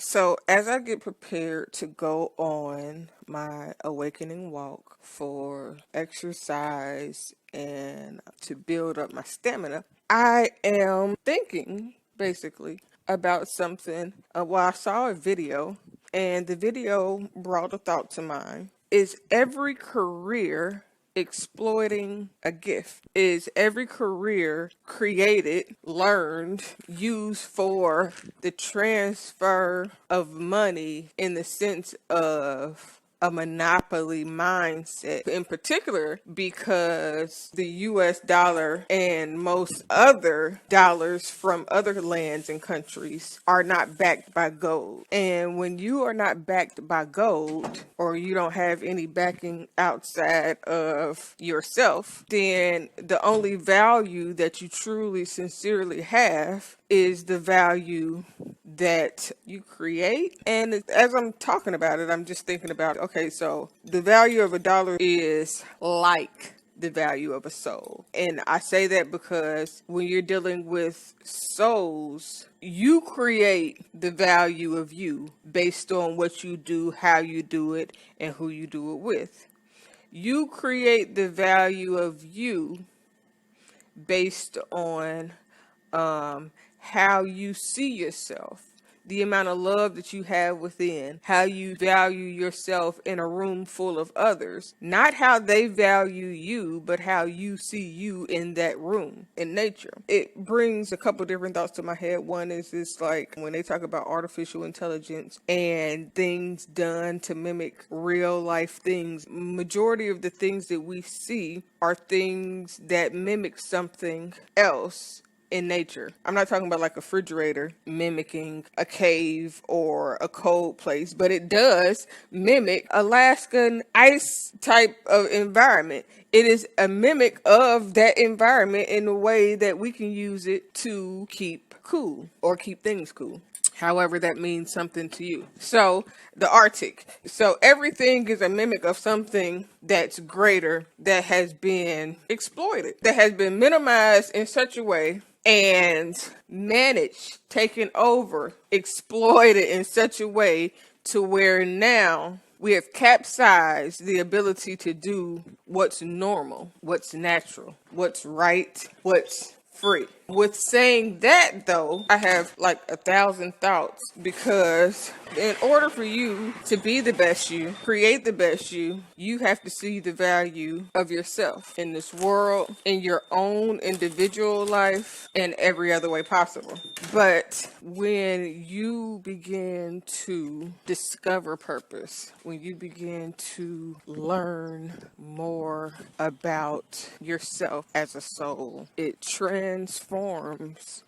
So as I get prepared to go on my awakening walk for exercise and to build up my stamina, I am thinking basically about something. I saw a video, and the video brought a thought to mind. Is every career exploiting a gift? Is every career created, learned, used for the transfer of money in the sense of a monopoly mindset, in particular because the US dollar and most other dollars from other lands and countries are not backed by gold. And when you are not backed by gold, or you don't have any backing outside of yourself, then the only value that you truly sincerely have is the value that you create. And as I'm talking about it, I'm just thinking about, okay, so the value of a dollar is like the value of a soul. And I say that because when you're dealing with souls, you create the value of you based on what you do, how you do it, and who you do it with. You create the value of you based on how you see yourself, the amount of love that you have within, how you value yourself in a room full of others, not how they value you, but how you see you in that room in nature. It brings a couple different thoughts to my head. One is this, like when they talk about artificial intelligence and things done to mimic real life things, majority of the things that we see are things that mimic something else in nature. I'm not talking about like a refrigerator mimicking a cave or a cold place, but it does mimic Alaskan ice type of environment. It is a mimic of that environment in a way that we can use it to keep cool or keep things cool. However, that means something to you. So the Arctic. So everything is a mimic of something that's greater, that has been exploited, that has been minimized in such a way and managed, taken over, exploited in such a way to where now we have capsized the ability to do what's normal, what's natural, what's right, what's free. With saying that, though, I have like 1,000 thoughts, because in order for you to be the best you, create the best you, you have to see the value of yourself in this world, in your own individual life, and every other way possible. But when you begin to discover purpose, when you begin to learn more about yourself as a soul, it transforms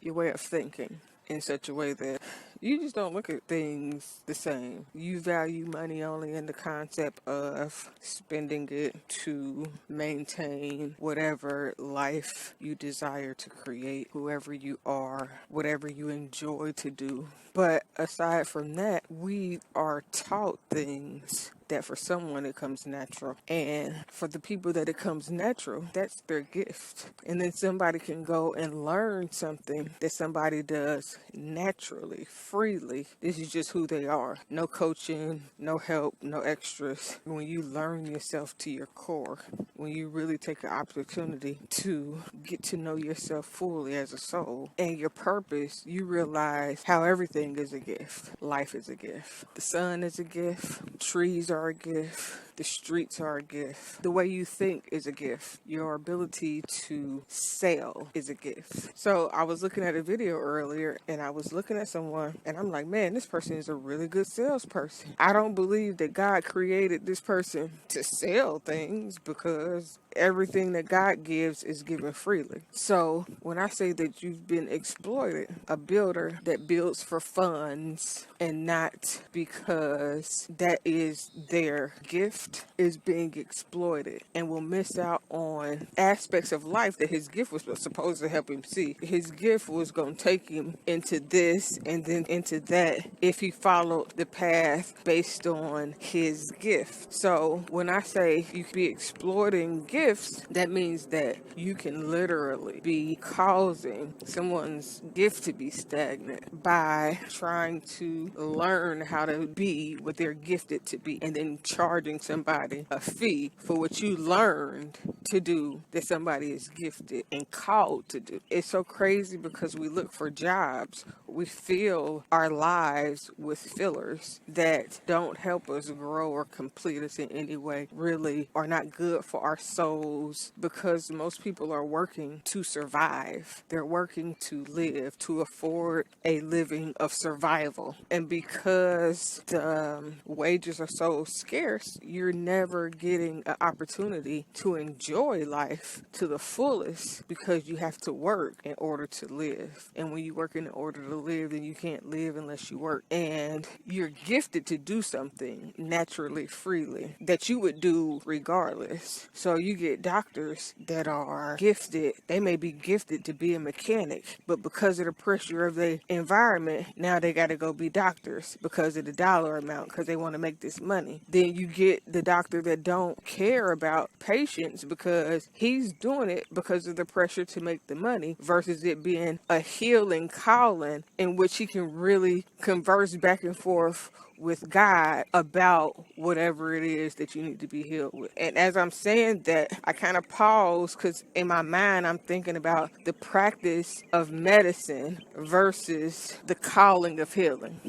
your way of thinking in such a way that you just don't look at things the same. You value money only in the concept of spending it to maintain whatever life you desire to create, whoever you are, whatever you enjoy to do. But aside from that, we are taught things that for someone it comes natural. And for the people that it comes natural, that's their gift. And then somebody can go and learn something that somebody does naturally, freely. This is just who they are. No coaching, no help, no extras. When you learn yourself to your core, when you really take an opportunity to get to know yourself fully as a soul and your purpose, you realize how everything is a gift. Life is a gift. The sun is a gift. Trees are a gift. The streets are a gift. The way you think is a gift. Your ability to sell is a gift. So I was looking at a video earlier, and I was looking at someone, and I'm like, man, this person is a really good salesperson. I don't believe that God created this person to sell things, because everything that God gives is given freely. So when I say that you've been exploited, a builder that builds for funds and not because that is their gift, gift is being exploited and will miss out on aspects of life that his gift was supposed to help him see. His gift was going to take him into this and then into that if he followed the path based on his gift. So when I say you could be exploiting gifts, that means that you can literally be causing someone's gift to be stagnant by trying to learn how to be what they're gifted to be and then charging somebody a fee for what you learned to do that somebody is gifted and called to do. It's so crazy because we look for jobs, we fill our lives with fillers that don't help us grow or complete us in any way, really are not good for our souls, because most people are working to survive. They're working to live, to afford a living of survival. And because the wages are so scarce, you're never getting an opportunity to enjoy life to the fullest because you have to work in order to live. And when you work in order to live, then you can't live unless you work. And you're gifted to do something naturally, freely, that you would do regardless. So you get doctors that are gifted. They may be gifted to be a mechanic, but because of the pressure of the environment, now they got to go be doctors because of the dollar amount, because they want to make this money. Then you get the doctor that don't care about patients because he's doing it because of the pressure to make the money, versus it being a healing calling in which he can really converse back and forth with God about whatever it is that you need to be healed with. And as I'm saying that, I kind of pause because in my mind, I'm thinking about the practice of medicine versus the calling of healing.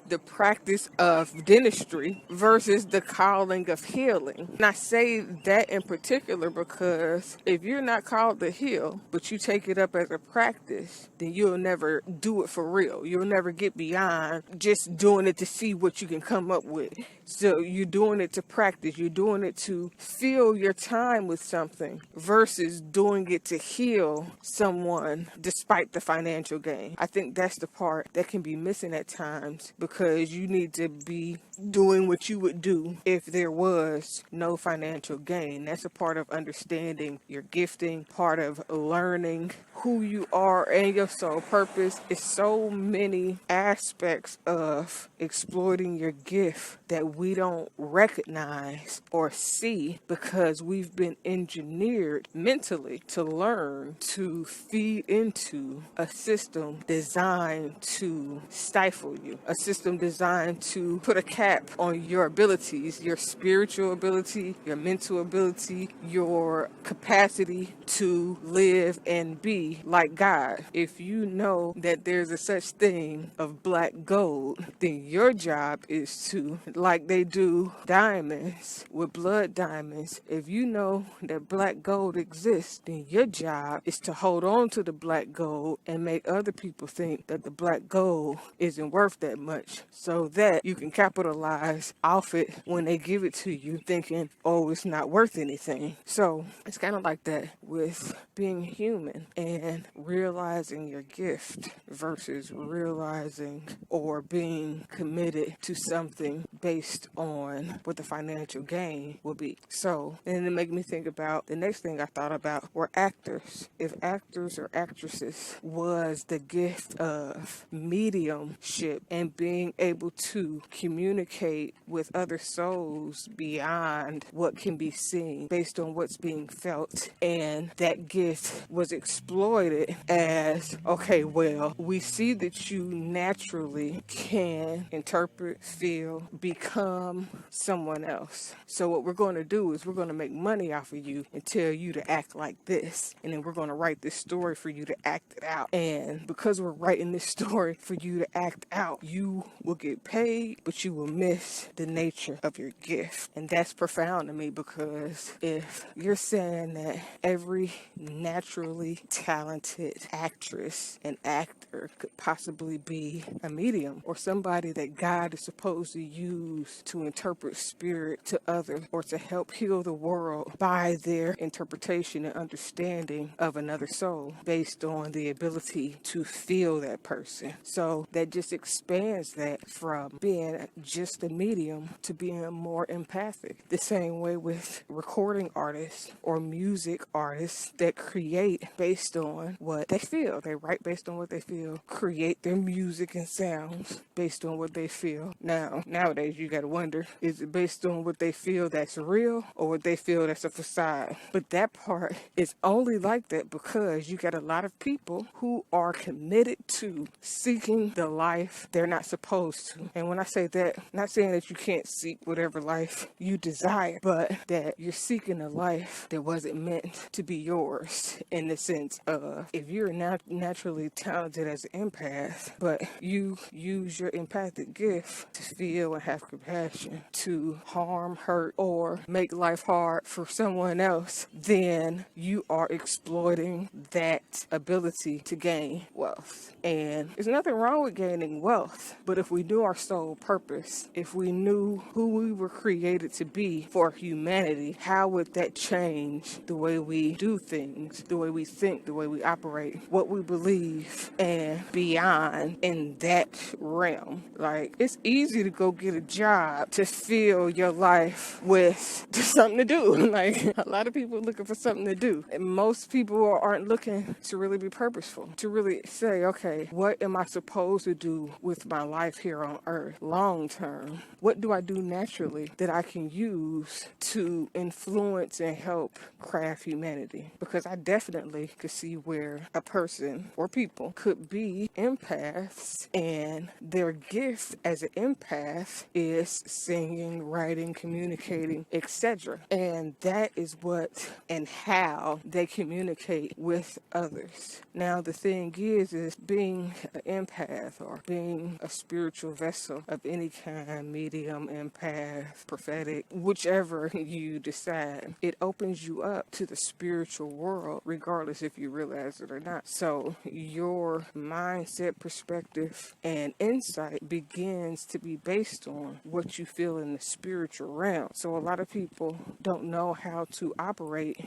The practice of dentistry versus the calling of healing. And I say that in particular because if you're not called to heal, but you take it up as a practice, then you'll never do it for real. You'll never get beyond just doing it to see what you can come up with. So you're doing it to practice. You're doing it to fill your time with something versus doing it to heal someone despite the financial gain. I think that's the part that can be missing at times, because you need to be doing what you would do if there was no financial gain. That's a part of understanding your gifting, part of learning who you are and your soul purpose. Is so many aspects of exploiting your gift that we don't recognize or see because we've been engineered mentally to learn to feed into a system designed to stifle you, a system designed to put a cap on your abilities, your spiritual ability, your mental ability, your capacity to live and be like God. If you know that there's a such thing of black gold, then your job is to, like they do diamonds with blood diamonds, if you know that black gold exists, then your job is to hold on to the black gold and make other people think that the black gold isn't worth that much, so that you can capitalize off it when they give it to you, thinking, oh, it's not worth anything. So it's kind of like that with being human and realizing your gift versus realizing or being committed to something based on what the financial gain will be. So, and it made me think about the next thing I thought about were actors. If actors or actresses was the gift of mediumship and being able to communicate with other souls beyond what can be seen based on what's being felt, and that gift was exploited as, okay, well, we see that you naturally can interpret, feel, become someone else. So what we're going to do is we're going to make money off of you and tell you to act like this. And then we're going to write this story for you to act it out. And because we're writing this story for you to act out, you will get paid, but you will miss the nature of your gift. And that's profound to me, because if you're saying that every naturally talented actress and actor could possibly be a medium or somebody that God is supposed to use to interpret spirit to others or to help heal the world by their interpretation and understanding of another soul based on the ability to feel that person. So that just expands that from being just a medium to being more empathic. The same way with recording artists or music artists that create based on what they feel. They write based on what they feel, create their music and sounds based on what they feel. Now, nowadays you gotta wonder, is it based on what they feel that's real or what they feel that's a facade? But that part is only like that because you got a lot of people who are committed to seeking the life they're not supposed to. And when I say that, not saying that you can't seek whatever life you desire, but that you're seeking a life that wasn't meant to be yours, in the sense of, if you're naturally talented as an empath, but you use your empathic gift to feel and have compassion, to harm, hurt, or make life hard for someone else, then you are exploiting that ability to gain wealth. And there's nothing wrong with gaining wealth, but if we knew our sole purpose, if we knew who we were created to be for humanity, how would that change the way we do things, the way we think, the way we operate, what we believe, and beyond in that realm? Like, it's easy to go get a job to fill your life with something to do. Like, a lot of people are looking for something to do. And most people aren't looking to really be purposeful, to really say, okay, what am I supposed to do with my life here on earth long term? What do I do naturally that I can use to influence and help craft humanity? Because I definitely could see where a person or people could be empaths, and their gift as an empath is singing, writing, communicating, etc. And that is what and how they communicate with others. Now, the thing is being an empath or being a spiritual vessel of any kind, medium, empath, prophetic, whichever you decide, it opens you up to the spiritual world, regardless if you realize it or not. So your mindset, perspective, and insight begins to be based on what you feel in the spiritual realm. So a lot of people don't know how to operate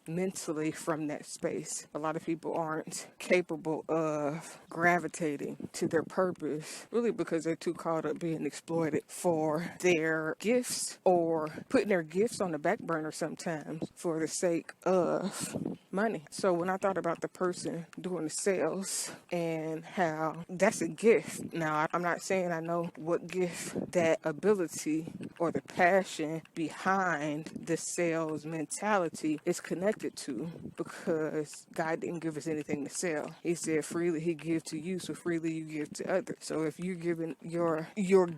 mentally from that space. A lot of people aren't capable of gravitating to their purpose, really because they're too caught up being exploited for their gifts, or putting their gifts on the back burner sometimes for the sake of money. So when I thought about the person doing the sales and how that's a gift, now I'm not saying I know what gift that ability or the passion behind the sales mentality is connected to, because God didn't give us anything to sell. He said freely he gives to you, so freely you give to others. So if you're giving your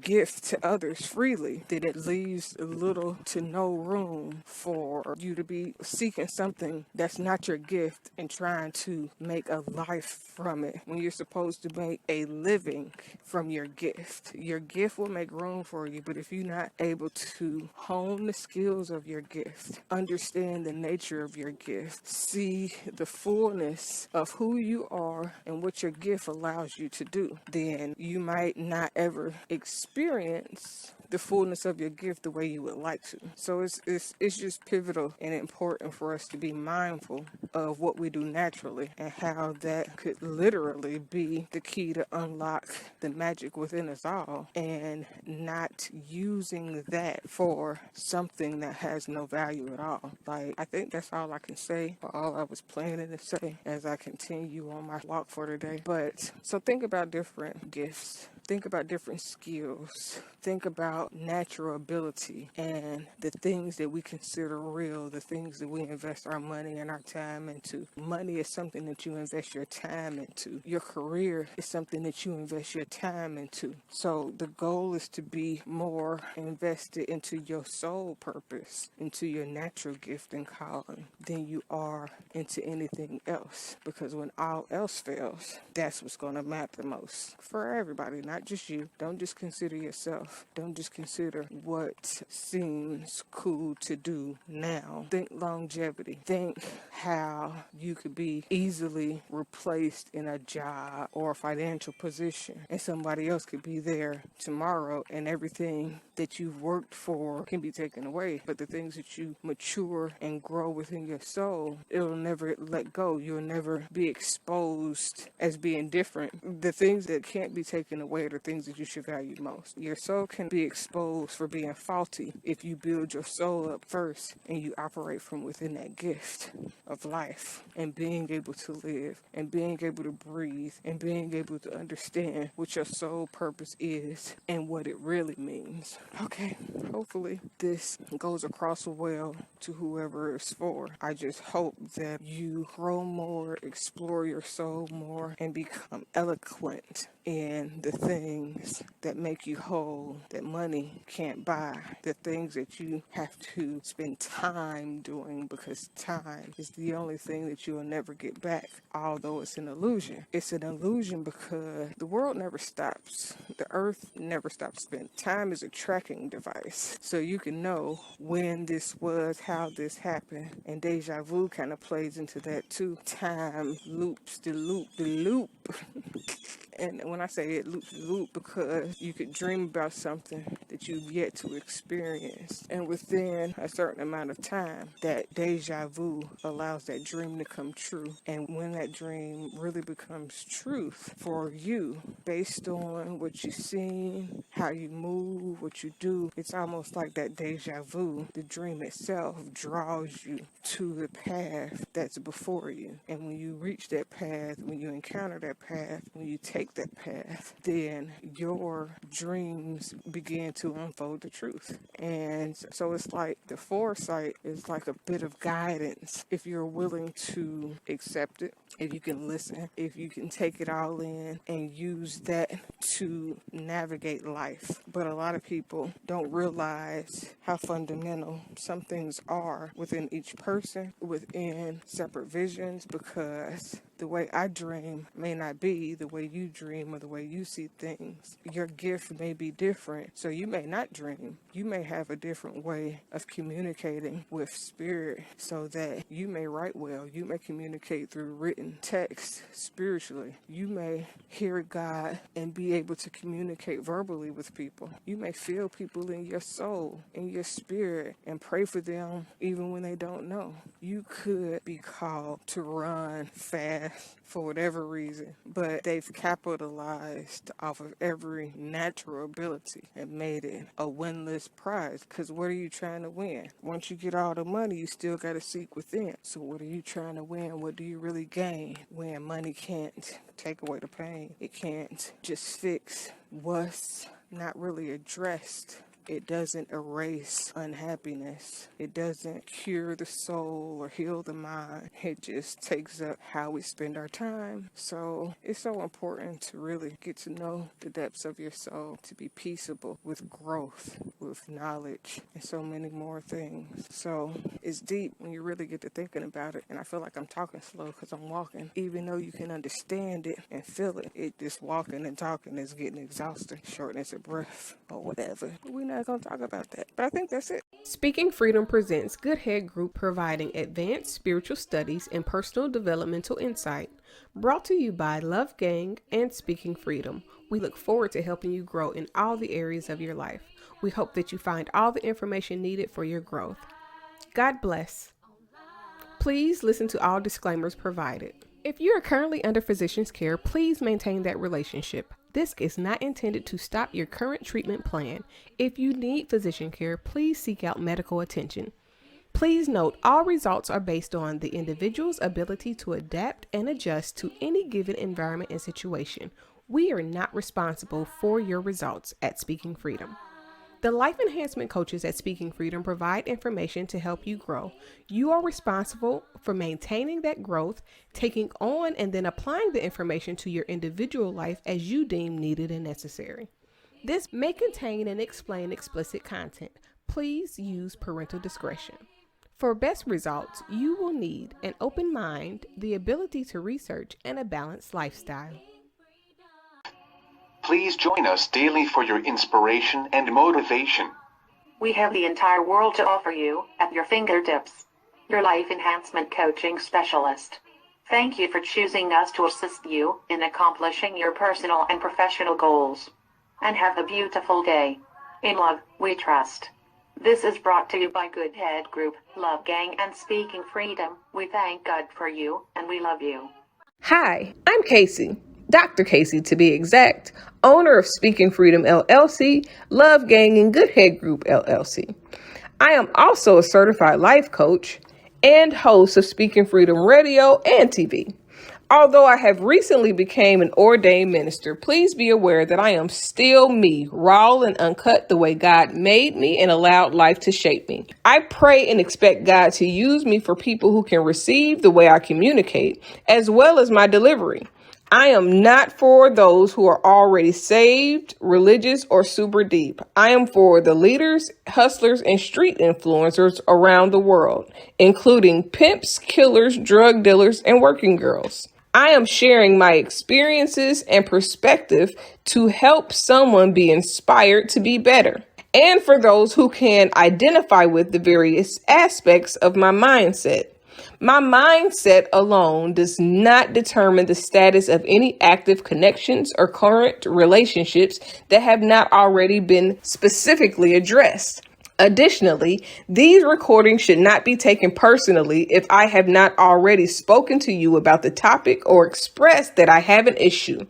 gift to others freely, then it leaves little to no room for you to be seeking something that's not your gift and trying to make a life from it, when you're supposed to make a living from your gift. Your gift will make room for you, but if you're not able to hone the skills of your gift, understand the nature of your gift, see the fullness of who you are and what your gift allows you to do, then you might not ever experience the fullness of your gift the way you would like to. So it's just pivotal and important for us to be mindful of what we do naturally and how that could literally be the key to unlock the magic within us all, and not using that for something that has no value at all. Like, I think that's all I can say, or all I was planning to say as I continue on my walk for today. But so think about different gifts. Think about different skills. Think about natural ability and the things that we consider real, the things that we invest our money and our time into. Money is something that you invest your time into. Your career is something that you invest your time into. So the goal is to be more invested into your soul purpose, into your natural gift and calling, than you are into anything else. Because when all else fails, that's what's going to matter most for everybody, not just you. Don't just consider yourself. Don't just consider what seems cool to do now. Think longevity. Think how you could be easily replaced in a job or a financial position, and somebody else could be there tomorrow, and everything that you've worked for can be taken away. But the things that you mature and grow within your soul, it'll never let go. You'll never be exposed as being different. The things that can't be taken away are the things that you should value most. Your soul can be exposed for being faulty if you build your soul up first and you operate from within that gift of life and being able to live and being able to breathe and being able to understand what your soul purpose is and what it really means. Okay, hopefully this goes across well to whoever it's for. I just hope that you grow more, explore your soul more, and become eloquent in the things that make you whole, that money can't buy, the things that you have to spend time doing, because time is the only thing that you'll never get back, although it's an illusion. It's an illusion because the world never stops. The earth never stops spinning. Time is a tracking device, so you can know when this was, how this happened, and deja vu kind of plays into that too. Time loops the loop. And when I say it loops the loop, because you could dream about something that you've yet to experience, and within a certain amount of time, that deja vu allows that dream to come true. And when that dream really becomes truth for you, based on what you've seen, how you move, what you do, it's almost like that deja vu. The dream itself draws you to the path that's before you. And when you reach that path, when you encounter that path, when you take that path, then your dreams begin to unfold the truth. And so it's like the foresight is like a bit of guidance if you're willing to accept it, if you can listen, if you can take it all in and use that to navigate life. But a lot of people don't realize how fundamental some things are within each person, within separate visions, because the way I dream may not be the way you dream or the way you see things. Your gift may be different, so you may not dream. You may have a different way of communicating with spirit so that you may write well. You may communicate through written text spiritually. You may hear God and be able to communicate verbally with people. You may feel people in your soul, in your spirit, and pray for them even when they don't know. You could be called to run fast for whatever reason, but they've capitalized off of every natural ability and made it a winless prize. Because what are you trying to win? Once you get all the money, you still got to seek within. So what are you trying to win? What do you really gain when money can't take away the pain? It can't just fix what's not really addressed. It doesn't erase unhappiness. It doesn't cure the soul or heal the mind. It just takes up how we spend our time. So it's so important to really get to know the depths of your soul, to be peaceable with growth, with knowledge, and so many more things. So it's deep when you really get to thinking about it. And I feel like I'm talking slow because I'm walking. Even though you can understand it and feel it, it just walking and talking is getting exhausted, shortness of breath, or whatever. We're not going to talk about that. But I think that's it. Speaking Freedom presents Good Head Group, providing advanced spiritual studies and personal developmental insight. Brought to you by Love Gang and Speaking Freedom. We look forward to helping you grow in all the areas of your life. We hope that you find all the information needed for your growth. God bless. Please listen to all disclaimers provided. If you are currently under physician's care, please maintain that relationship. This is not intended to stop your current treatment plan. If you need physician care, please seek out medical attention. Please note, all results are based on the individual's ability to adapt and adjust to any given environment and situation. We are not responsible for your results at Speaking Freedom. The life enhancement coaches at Speaking Freedom provide information to help you grow. You are responsible for maintaining that growth, taking on and then applying the information to your individual life as you deem needed and necessary. This may contain and explain explicit content. Please use parental discretion. For best results, you will need an open mind, the ability to research, and a balanced lifestyle. Please join us daily for your inspiration and motivation. We have the entire world to offer you at your fingertips. Your life enhancement coaching specialist. Thank you for choosing us to assist you in accomplishing your personal and professional goals. And have a beautiful day. In love, we trust. This is brought to you by Good Head Group, Love Gang, and Speaking Freedom. We thank God for you, and we love you. Hi, I'm Kaci, Dr. Kaci to be exact, owner of Speaking Freedom LLC, Love Gang, and Good Head Group LLC. I am also a certified life coach and host of Speaking Freedom Radio and TV. Although I have recently became an ordained minister, please be aware that I am still me, raw and uncut the way God made me and allowed life to shape me. I pray and expect God to use me for people who can receive the way I communicate, as well as my delivery. I am not for those who are already saved, religious, or super deep. I am for the leaders, hustlers, and street influencers around the world, including pimps, killers, drug dealers, and working girls. I am sharing my experiences and perspective to help someone be inspired to be better. And for those who can identify with the various aspects of my mindset. My mindset alone does not determine the status of any active connections or current relationships that have not already been specifically addressed. Additionally, these recordings should not be taken personally if I have not already spoken to you about the topic or expressed that I have an issue.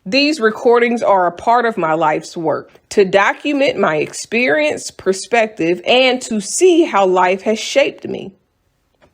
These recordings are a part of my life's work to document my experience, perspective, and to see how life has shaped me.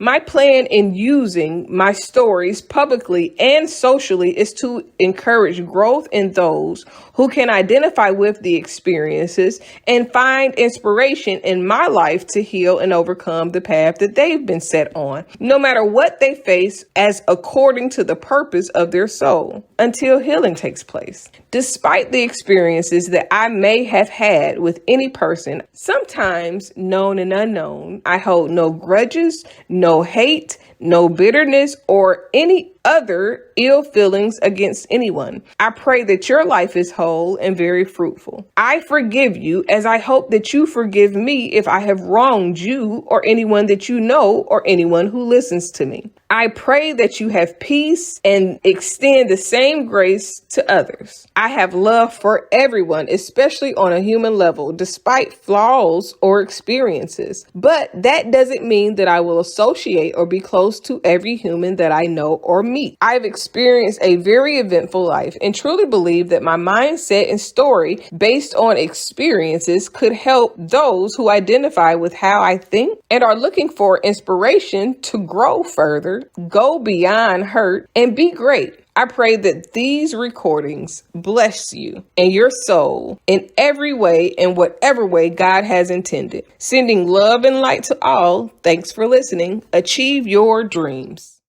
My plan in using my stories publicly and socially is to encourage growth in those who can identify with the experiences and find inspiration in my life to heal and overcome the path that they've been set on, no matter what they face, as according to the purpose of their soul, until healing takes place. Despite the experiences that I may have had with any person, sometimes known and unknown, I hold no grudges, no hate, no bitterness, or any other ill feelings against anyone. I pray that your life is whole and very fruitful. I forgive you as I hope that you forgive me if I have wronged you or anyone that you know or anyone who listens to me. I pray that you have peace and extend the same grace to others. I have love for everyone, especially on a human level, despite flaws or experiences. But that doesn't mean that I will associate or be close to every human that I know or meet. I've experienced a very eventful life and truly believe that my mindset and story based on experiences could help those who identify with how I think and are looking for inspiration to grow further, go beyond hurt, and be great. I pray that these recordings bless you and your soul in every way, in whatever way God has intended. Sending love and light to all. Thanks for listening. Achieve your dreams.